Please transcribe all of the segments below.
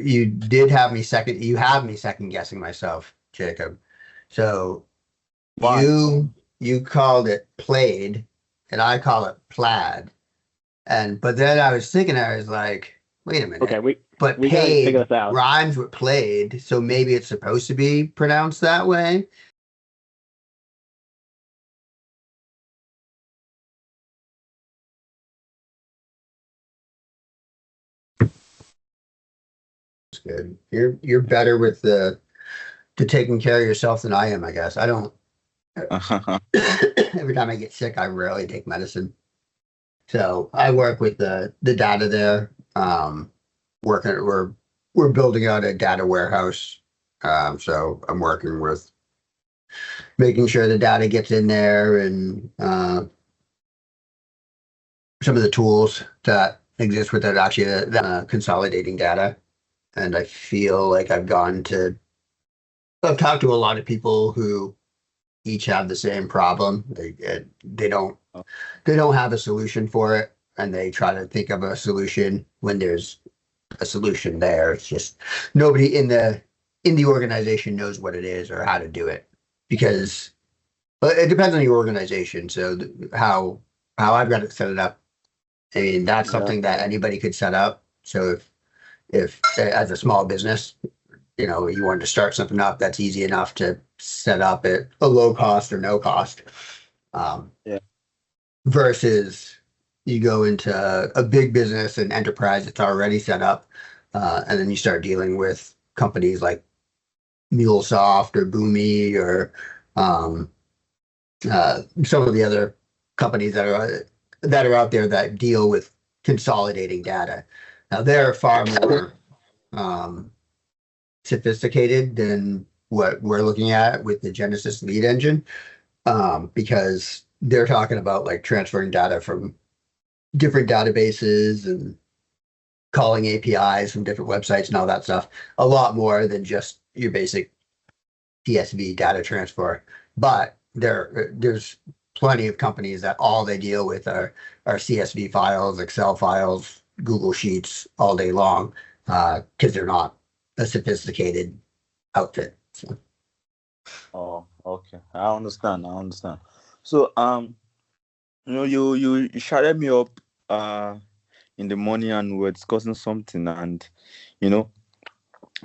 you did have me second. You have me second guessing myself, Jacob. So Why? you called it played, and I call it plaid. And but then I was thinking, I was like, wait a Okay, minute. we But we gotta figure paid this out. rhymes with played, so maybe it's supposed to be pronounced that way. It's good. You're better with the taking care of yourself than I am, I guess. I don't. Every time I get sick, I rarely take medicine. So I work with the data there. Working we're building out a data warehouse. So I'm working with making sure the data gets in there and some of the tools that exist with it actually consolidating data. And I feel like I've talked to a lot of people who each have the same problem. They don't they don't have a solution for it, and they try to think of a solution when there's a solution there. It's just nobody in the organization knows what it is or how to do it because but it depends on your organization. So how I've got it set it up, I mean that's Yeah. something that anybody could set up. So if as a small business, you wanted to start something up, that's easy enough to set up at a low cost or no cost. Um, Yeah. versus you go into a big business and enterprise that's already set up, and then you start dealing with companies like MuleSoft or Boomi or um, some of the other companies that are out there that deal with consolidating data. Now they're far more um, sophisticated than what we're looking at with the Genesis lead engine, because they're talking about like transferring data from different databases and calling APIs from different websites and all that stuff. A lot more than just your basic CSV data transfer. But there's plenty of companies that all they deal with are CSV files, Excel files, Google Sheets all day long, because they're not a sophisticated outfit. So, Oh, okay. I understand. I understand. So, you shouted me up in the morning and we were discussing something, and you know,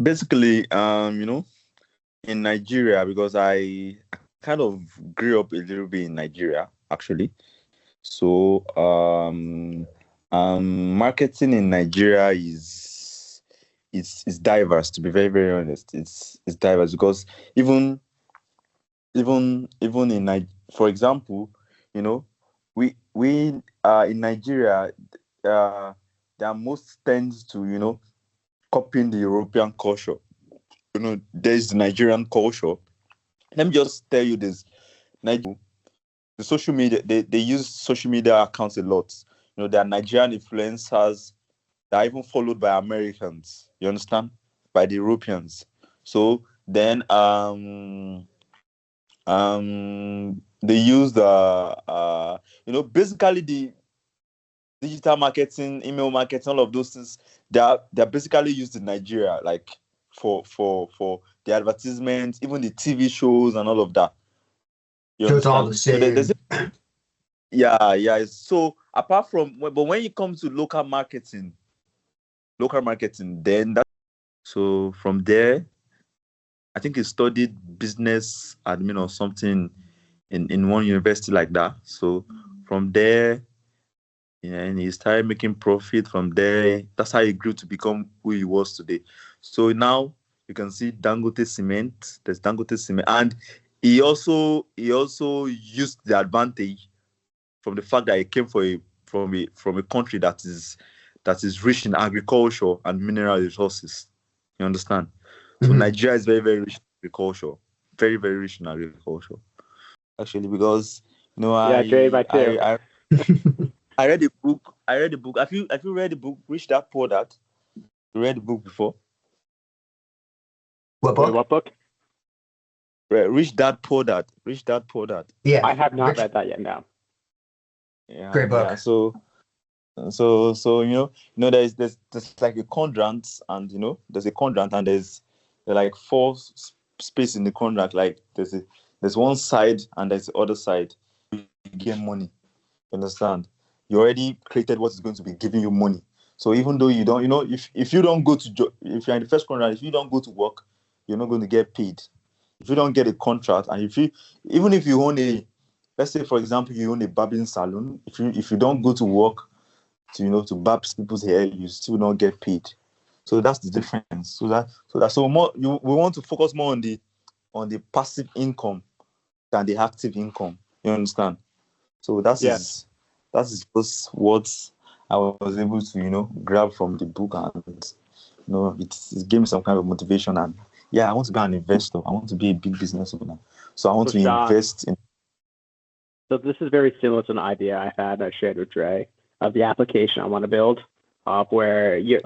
basically, in Nigeria, because I kind of grew up a little bit in Nigeria, actually. So, marketing in Nigeria is diverse. To be very very honest, it's diverse because even even in for example, you know, we in Nigeria, uh, there are most tends to copying the European culture. There's the Nigerian culture. Let me just tell you this: Nigeria, the social media, they use social media accounts a lot. There are Nigerian influencers that are even followed by Americans. You understand? By the Europeans. So then they use basically the digital marketing, email marketing, all of those things. They're basically used in Nigeria, like for the advertisements, even the TV shows and all of that. You so it's all the understand? So there's same. yeah, yeah. So apart from, but when it comes to local marketing, then that. So from there, I think he studied business admin or something in one university like that. So from there, and he started making profit from there. That's how he grew to become who he was today. So now you can see Dangote Cement. There's Dangote Cement, and he also used the advantage from the fact that he came from a country that is rich in agriculture and mineral resources. You understand? So Mhm. Nigeria is very very rich in agriculture, very very rich in agriculture. Actually, because Yeah, Dre, by two. I read a book. I read a book. Have you read the book Rich Dad Poor Dad? You read the book before? What Wait, book? what book? Rich Dad Poor Dad. Rich Dad Poor Dad. Yeah, I have not Rich, read that yet. No. Yeah, great yeah. book. So So there's like a quadrant, and there's a quadrant, and there's like four space in the quadrant. Like there's one side and there's the other side. You get money. You understand? You already created what is going to be giving you money. So even though you don't, if you don't go to if you're in the first quadrant, if you don't go to work, you're not going to get paid. If you don't get a contract, and even if you own let's say for example you own a barbering salon, if you don't go to work to barb people's hair, you still not get paid. So that's the difference. So more we want to focus more on the passive income than the active income. You understand? So that is just what I was able to grab from the book, and it gave me some kind of motivation. And I want to be an investor. I want to be a big business owner. So I want to invest in. So this is very similar to an idea I shared with Dre of the application I want to build, where you're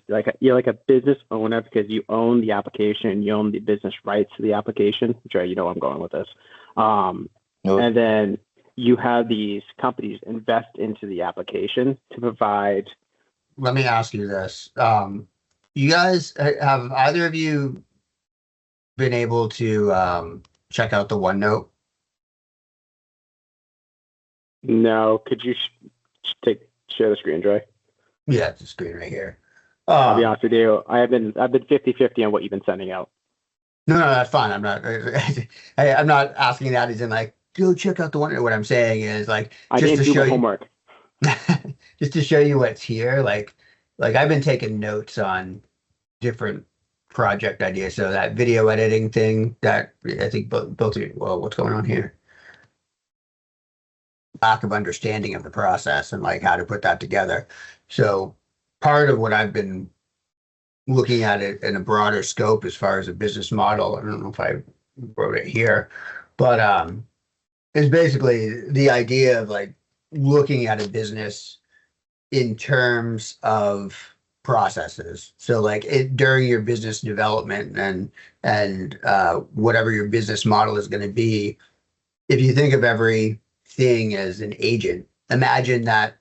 like a business owner because you own the application, you own the business rights to the application. Dre, you know where I'm going with this. And then you have these companies invest into the application to provide. Let me ask you this. You guys, have either of you been able to check out the OneNote? No. Could you share the screen, Dre? Yeah, it's the screen right here. I'll be honest with you. I've been 50-50 on what you've been sending out. No, that's fine. I'm not. I'm not asking that as in like go check out the OneNote. What I'm saying is like just to show you homework. Just to show you what's here. Like I've been taking notes on different project ideas. So that video editing thing that I think both of you. Well, what's going on here? Lack of understanding of the process and like how to put that together. So part of what I've been looking at it in a broader scope as far as a business model, I don't know if I wrote it here, but is basically the idea of like looking at a business in terms of processes. So like during your business development and whatever your business model is going to be, if you think of every thing as an agent, imagine that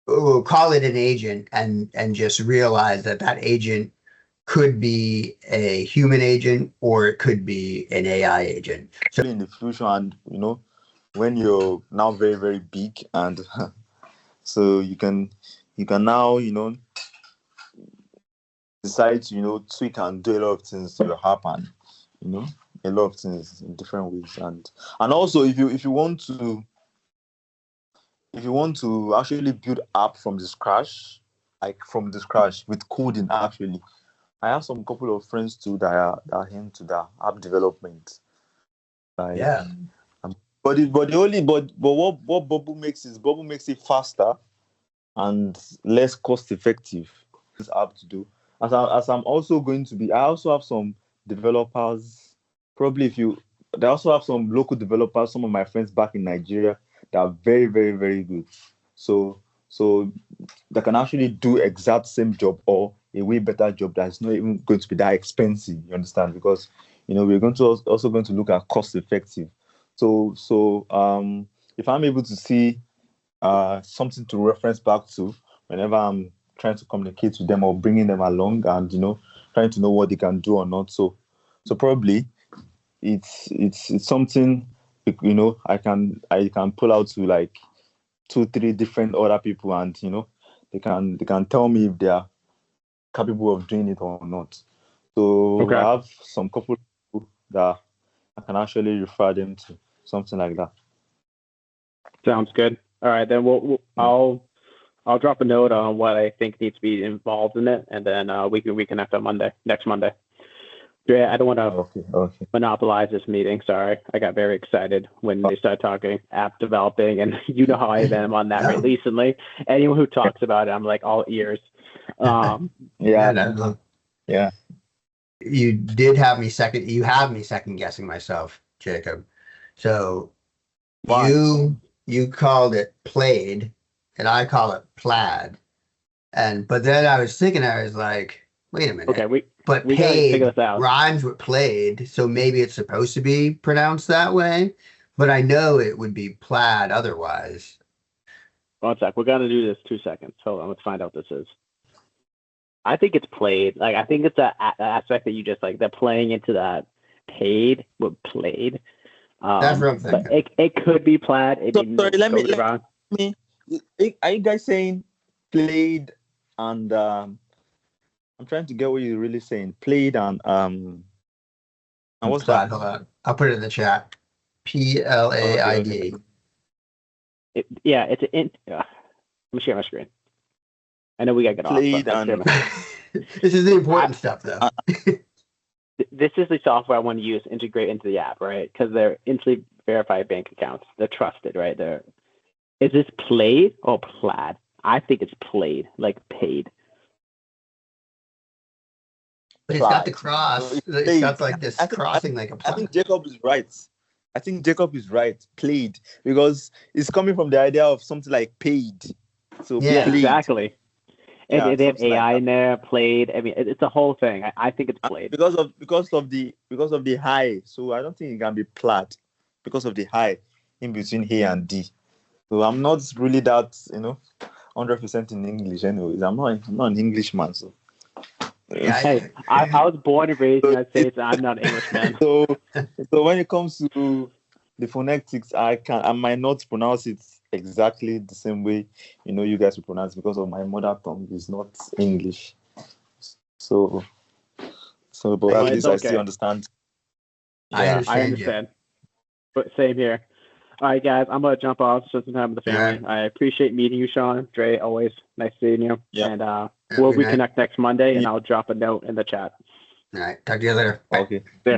we'll call it an agent and just realize that agent could be a human agent or it could be an AI agent. So in the future, and when you're now very, very big, and so you can now decide to tweak and do a lot of things to your app, and a lot of things in different ways, and also if you want to actually build app from the scratch, with coding, actually, I have some couple of friends too that are into that app development. But what Bubble makes it faster and less cost effective. This app to do. As I'm also going to be, I also have some developers. Probably they also have some local developers. Some of my friends back in Nigeria that are very, very, very good. So they can actually do exact same job or a way better job that's not even going to be that expensive. You understand? Because we're going to also going to look at cost effective. So if I'm able to see something to reference back to whenever I'm trying to communicate with them or bringing them along, and trying to know what they can do or not. So probably it's something I can pull out to like 2-3 different other people, and they can tell me if they are capable of doing it or not. So okay. I have some couple of people that I can actually refer them to, something like that. Sounds good. All right, then I'll drop a note on what I think needs to be involved in it, and then we can reconnect on next Monday. Dre, I don't want to monopolize this meeting. Sorry, I got very excited when they started talking app developing, and you know how I am on that recently. Anyone who talks about it, I'm like all ears. Yeah. You did have me second. You have me second guessing myself, Jacob. So you called it played, and I call it plaid. But then I was thinking, I was like, wait a minute. Okay, we paid rhymes with played, so maybe it's supposed to be pronounced that way. But I know it would be plaid otherwise. One sec. We're gonna do this 2 seconds. Hold on. Let's find out what this is. I think it's played. Like I think it's that aspect that you just like. They're playing into that paid with played. That's what I'm But thinking. it could be plaid. It So, may sorry, be let me- totally wrong. Me, are you guys saying played and I'm trying to get what you're really saying. Played and what's Plaid, that? hold on. I'll put it in the chat. PLAID. Yeah, it's an int. Let me share my screen. I know we gotta get Played off. But and- This is the important stuff, though. this is the software I want to use to integrate into the app, right? Because they're instantly verified bank accounts. They're trusted, right? Is this played or plaid? I think it's played, like paid. But it's got the Plaid. cross. So it's It's played. got like this I think- crossing like a I plaid. think Jacob is right. Played, because it's coming from the idea of something like paid. So Yeah. played. Exactly. And Yeah, they have something like AI that. in there, played. I mean, it's a whole thing. I think it's played. because of the high. So I don't think it can be plaid because of the high in between A and D. So I'm not really that 100% in English. Anyways, I'm not an Englishman. So Yeah, Hey, I was born and raised in the United States, and I'm not an Englishman. so when it comes to the phonetics, I might not pronounce it exactly the same way you guys will pronounce it because of my mother tongue is not English. So but Hey, at it's least I okay. still understand. I Yeah. understand. I understand. But same here. All right, guys, I'm gonna jump off, spend some time with the family. All I appreciate meeting you, Sean. Dre, always nice seeing you. Yeah. And Have a we'll good night. reconnect next Monday, and Yeah. I'll drop a note in the chat. All right. Talk to you later. Bye. Okay.